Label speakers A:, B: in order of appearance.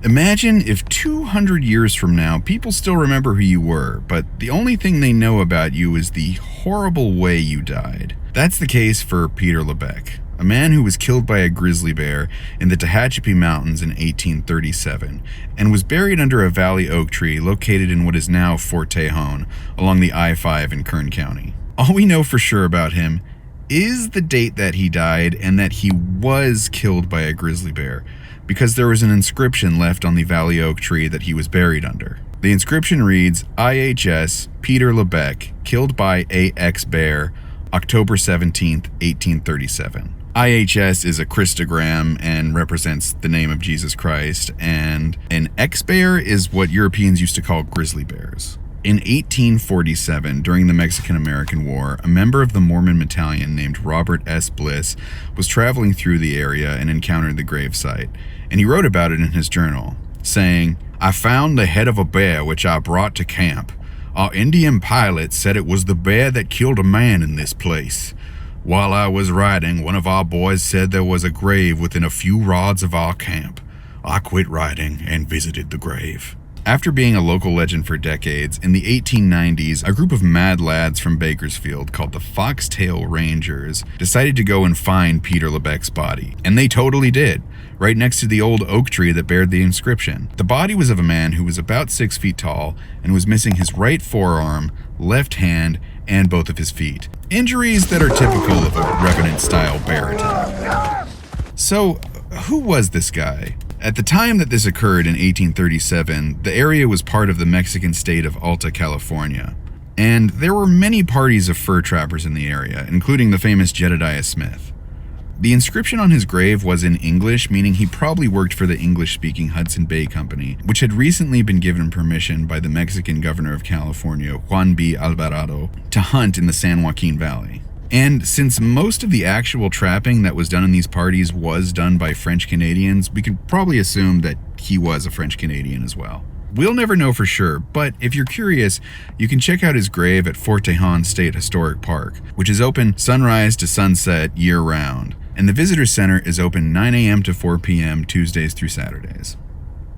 A: Imagine if 200 years from now, people still remember who you were, but the only thing they know about you is the horrible way you died. That's the case for Peter Lebec, a man who was killed by a grizzly bear in the Tehachapi Mountains in 1837, and was buried under a valley oak tree located in what is now Fort Tejon, along the I-5 in Kern County. All we know for sure about him is the date that he died and that he was killed by a grizzly bear, because there was an inscription left on the valley oak tree that he was buried under. The inscription reads, IHS Peter Lebec, killed by AX bear, October 17th, 1837. IHS is a Christogram and represents the name of Jesus Christ, and an X bear is what Europeans used to call grizzly bears. In 1847, during the Mexican-American War, a member of the Mormon battalion named Robert S. Bliss was traveling through the area and encountered the gravesite, and he wrote about it in his journal, saying, I found the head of a bear which I brought to camp. Our Indian pilot said it was the bear that killed a man in this place. While I was riding, one of our boys said there was a grave within a few rods of our camp. I quit riding and visited the grave. After being a local legend for decades, in the 1890s, a group of mad lads from Bakersfield called the Foxtail Rangers decided to go and find Peter Lebec's body. And they totally did, right next to the old oak tree that bared the inscription. The body was of a man who was about 6 feet tall and was missing his right forearm, left hand, and both of his feet. Injuries that are typical of a Revenant-style bear attack. So, who was this guy? At the time that this occurred in 1837, the area was part of the Mexican state of Alta California, and there were many parties of fur trappers in the area, including the famous Jedediah Smith. The inscription on his grave was in English, meaning he probably worked for the English-speaking Hudson Bay Company, which had recently been given permission by the Mexican governor of California, Juan B. Alvarado, to hunt in the San Joaquin Valley. And since most of the actual trapping that was done in these parties was done by French Canadians, we can probably assume that he was a French Canadian as well. We'll never know for sure, but if you're curious, you can check out his grave at Fort Tejon State Historic Park, which is open sunrise to sunset year-round, and the Visitor Center is open 9 a.m. to 4 p.m. Tuesdays through Saturdays.